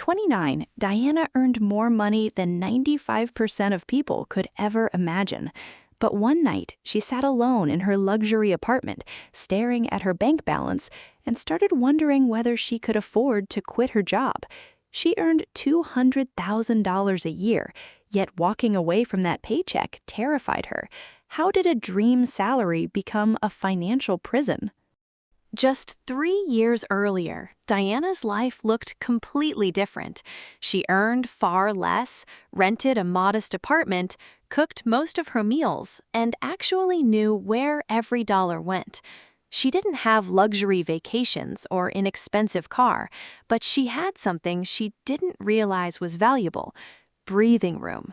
29, Diana earned more money than 95% of people could ever imagine. But one night, she sat alone in her luxury apartment, staring at her bank balance, and started wondering whether she could afford to quit her job. She earned $200,000 a year, yet walking away from that paycheck terrified her. How did a dream salary become a financial prison? Just 3 years earlier, Diana's life looked completely different. She earned far less, rented a modest apartment, cooked most of her meals, and actually knew where every dollar went. She didn't have luxury vacations or an expensive car, but she had something she didn't realize was valuable: breathing room.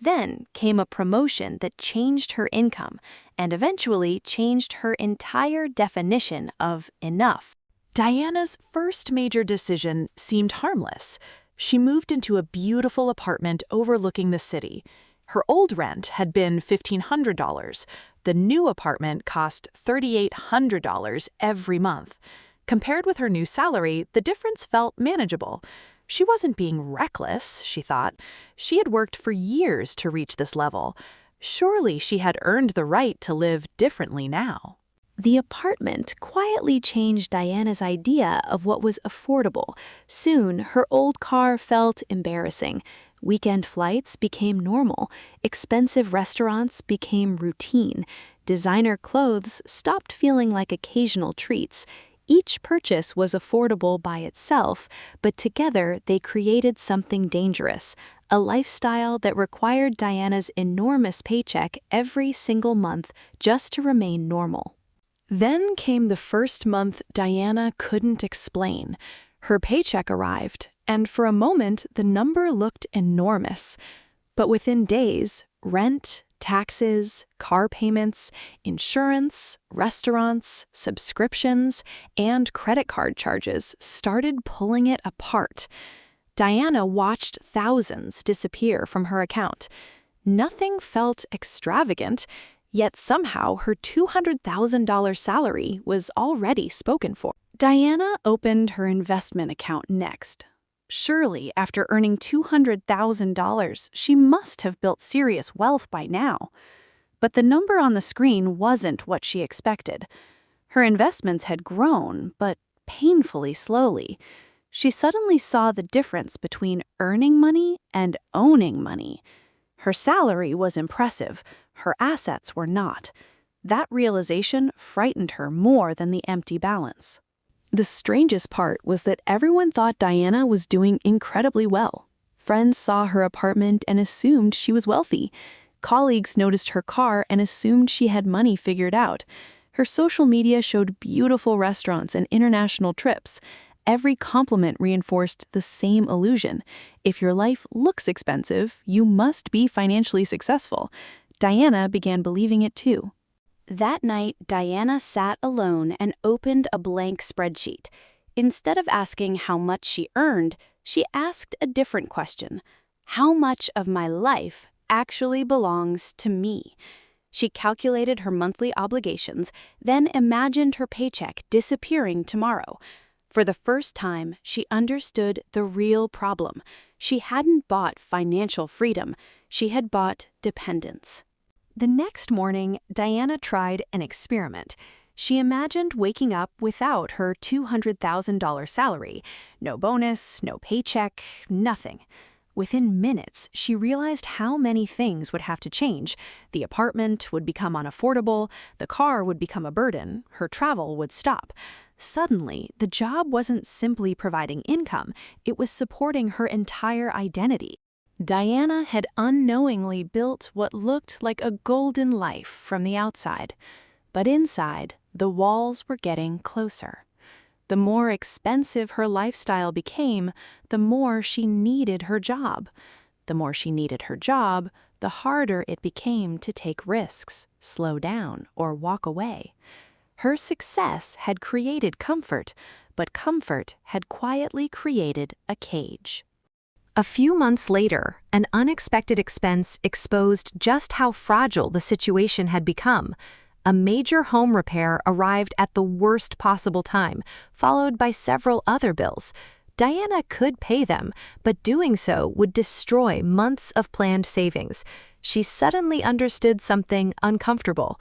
Then came a promotion that changed her income and eventually changed her entire definition of enough. Diana's first major decision seemed harmless. She moved into a beautiful apartment overlooking the city. Her old rent had been $1,500. The new apartment cost $3,800 every month. Compared with her new salary, the difference felt manageable. She wasn't being reckless, she thought. She had worked for years to reach this level. Surely she had earned the right to live differently now. The apartment quietly changed Diana's idea of what was affordable. Soon, her old car felt embarrassing. Weekend flights became normal. Expensive restaurants became routine. Designer clothes stopped feeling like occasional treats. Each purchase was affordable by itself, but together they created something dangerous, a lifestyle that required Diana's enormous paycheck every single month just to remain normal. Then came the first month Diana couldn't explain. Her paycheck arrived, and for a moment the number looked enormous. But within days, rent, taxes, car payments, insurance, restaurants, subscriptions, and credit card charges started pulling it apart. Diana watched thousands disappear from her account. Nothing felt extravagant, yet somehow her $200,000 salary was already spoken for. Diana opened her investment account next. Surely, after earning $200,000, she must have built serious wealth by now. But the number on the screen wasn't what she expected. Her investments had grown, but painfully slowly. She suddenly saw the difference between earning money and owning money. Her salary was impressive, her assets were not. That realization frightened her more than the empty balance. The strangest part was that everyone thought Diana was doing incredibly well. Friends saw her apartment and assumed she was wealthy. Colleagues noticed her car and assumed she had money figured out. Her social media showed beautiful restaurants and international trips. Every compliment reinforced the same illusion. If your life looks expensive, you must be financially successful. Diana began believing it too. That night, Diana sat alone and opened a blank spreadsheet. Instead of asking how much she earned, she asked a different question. How much of my life actually belongs to me? She calculated her monthly obligations, then imagined her paycheck disappearing tomorrow. For the first time, she understood the real problem. She hadn't bought financial freedom, she had bought dependence. The next morning, Diana tried an experiment. She imagined waking up without her $200,000 salary. No bonus, no paycheck, nothing. Within minutes, she realized how many things would have to change. The apartment would become unaffordable, the car would become a burden, her travel would stop. Suddenly, the job wasn't simply providing income, it was supporting her entire identity. Diana had unknowingly built what looked like a golden life from the outside. But inside, the walls were getting closer. The more expensive her lifestyle became, the more she needed her job. The more she needed her job, the harder it became to take risks, slow down, or walk away. Her success had created comfort, but comfort had quietly created a cage. A few months later, an unexpected expense exposed just how fragile the situation had become. A major home repair arrived at the worst possible time, followed by several other bills. Diana could pay them, but doing so would destroy months of planned savings. She suddenly understood something uncomfortable.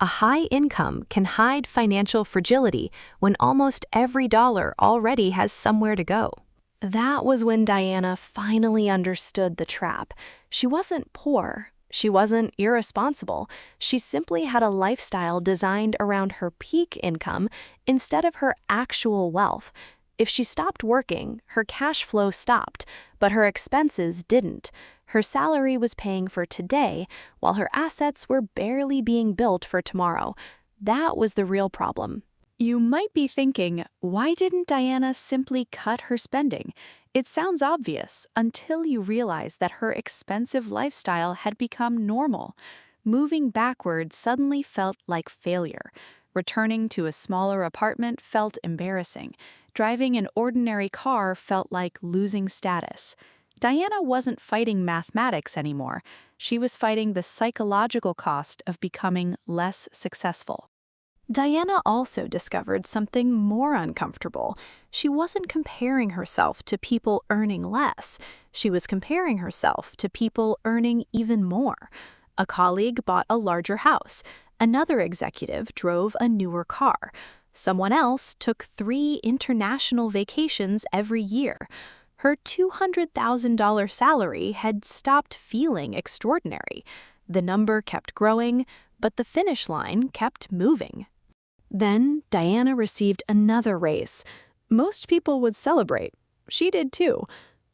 A high income can hide financial fragility when almost every dollar already has somewhere to go. That was when Diana finally understood the trap. She wasn't poor. She wasn't irresponsible. She simply had a lifestyle designed around her peak income instead of her actual wealth. If she stopped working, her cash flow stopped, but her expenses didn't. Her salary was paying for today, while her assets were barely being built for tomorrow. That was the real problem. You might be thinking, why didn't Diana simply cut her spending? It sounds obvious until you realize that her expensive lifestyle had become normal. Moving backwards suddenly felt like failure. Returning to a smaller apartment felt embarrassing. Driving an ordinary car felt like losing status. Diana wasn't fighting mathematics anymore. She was fighting the psychological cost of becoming less successful. Diana also discovered something more uncomfortable. She wasn't comparing herself to people earning less. She was comparing herself to people earning even more. A colleague bought a larger house. Another executive drove a newer car. Someone else took 3 international vacations every year. Her $200,000 salary had stopped feeling extraordinary. The number kept growing, but the finish line kept moving. Then Diana received another raise. Most people would celebrate. She did too.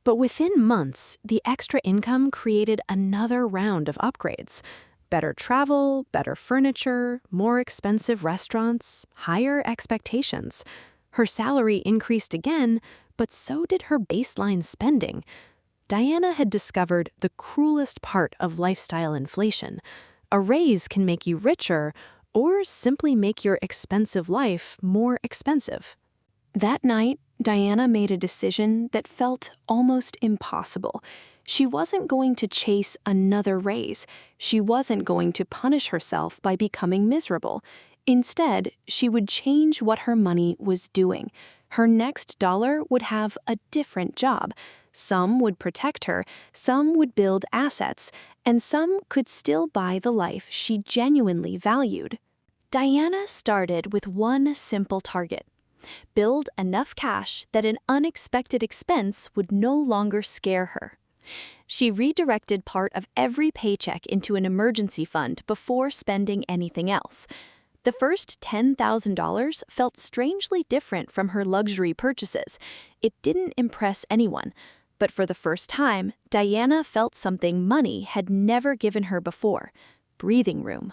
But within months, the extra income created another round of upgrades. Better travel, better furniture, more expensive restaurants, higher expectations. Her salary increased again, but so did her baseline spending. Diana had discovered the cruelest part of lifestyle inflation. A raise can make you richer, or simply make your expensive life more expensive. That night, Diana made a decision that felt almost impossible. She wasn't going to chase another raise. She wasn't going to punish herself by becoming miserable. Instead, she would change what her money was doing. Her next dollar would have a different job. Some would protect her, some would build assets, and some could still buy the life she genuinely valued. Diana started with one simple target: build enough cash that an unexpected expense would no longer scare her. She redirected part of every paycheck into an emergency fund before spending anything else. The first $10,000 felt strangely different from her luxury purchases. It didn't impress anyone. But for the first time, Diana felt something money had never given her before: breathing room.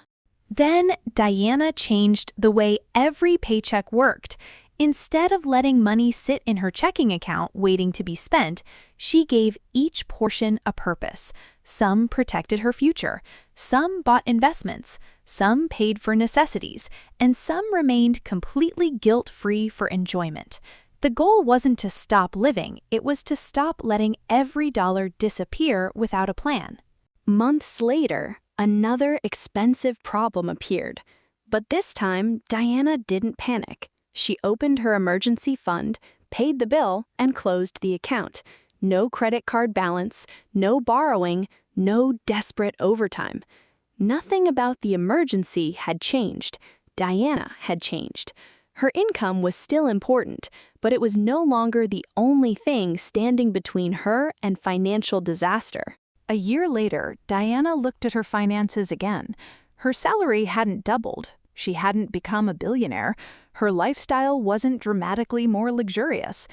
Then Diana changed the way every paycheck worked. Instead of letting money sit in her checking account waiting to be spent, she gave each portion a purpose. Some protected her future, some bought investments, some paid for necessities, and some remained completely guilt-free for enjoyment. The goal wasn't to stop living, it was to stop letting every dollar disappear without a plan. Months later, another expensive problem appeared. But this time, Diana didn't panic. She opened her emergency fund, paid the bill, and closed the account. No credit card balance, no borrowing, no desperate overtime. Nothing about the emergency had changed. Diana had changed. Her income was still important, but it was no longer the only thing standing between her and financial disaster. A year later, Diana looked at her finances again. Her salary hadn't doubled. She hadn't become a billionaire. Her lifestyle wasn't dramatically more luxurious.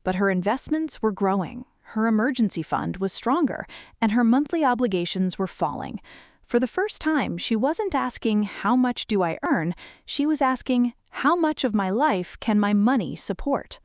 But her investments were growing. Her emergency fund was stronger, and her monthly obligations were falling. For the first time, she wasn't asking, "How much do I earn?" She was asking, "How much of my life can my money support?"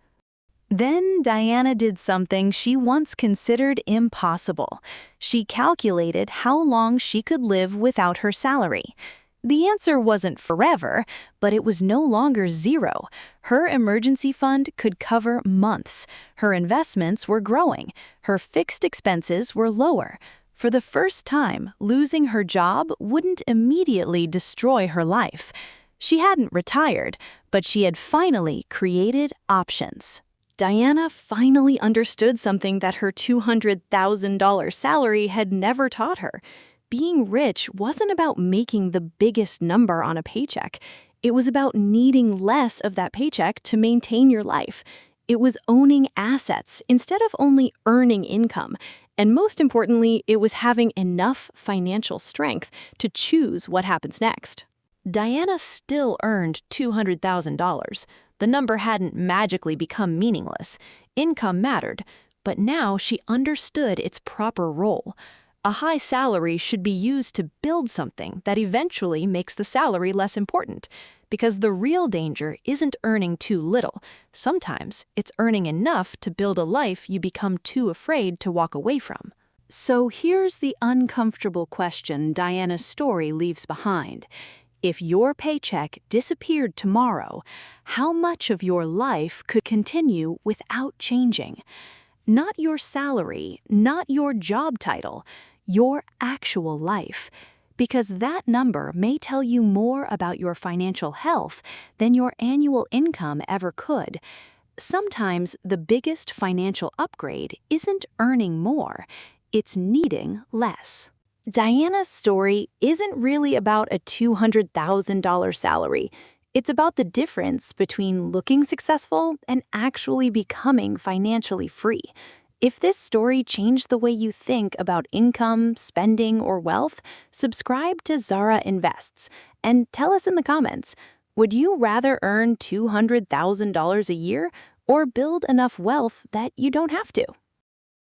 Then Diana did something she once considered impossible. She calculated how long she could live without her salary. The answer wasn't forever, but it was no longer zero. Her emergency fund could cover months. Her investments were growing. Her fixed expenses were lower. For the first time, losing her job wouldn't immediately destroy her life. She hadn't retired, but she had finally created options. Diana finally understood something that her $200,000 salary had never taught her. Being rich wasn't about making the biggest number on a paycheck. It was about needing less of that paycheck to maintain your life. It was owning assets instead of only earning income. And most importantly, it was having enough financial strength to choose what happens next. Diana still earned $200,000. The number hadn't magically become meaningless. Income mattered, but now she understood its proper role. A high salary should be used to build something that eventually makes the salary less important. Because the real danger isn't earning too little. Sometimes it's earning enough to build a life you become too afraid to walk away from. So here's the uncomfortable question Diana's story leaves behind. If your paycheck disappeared tomorrow, how much of your life could continue without changing? Not your salary, not your job title, your actual life. Because that number may tell you more about your financial health than your annual income ever could. Sometimes the biggest financial upgrade isn't earning more, it's needing less. Diana's story isn't really about a $200,000 salary. It's about the difference between looking successful and actually becoming financially free. If this story changed the way you think about income, spending, or wealth, subscribe to Zahra Invests and tell us in the comments, would you rather earn $200,000 a year or build enough wealth that you don't have to?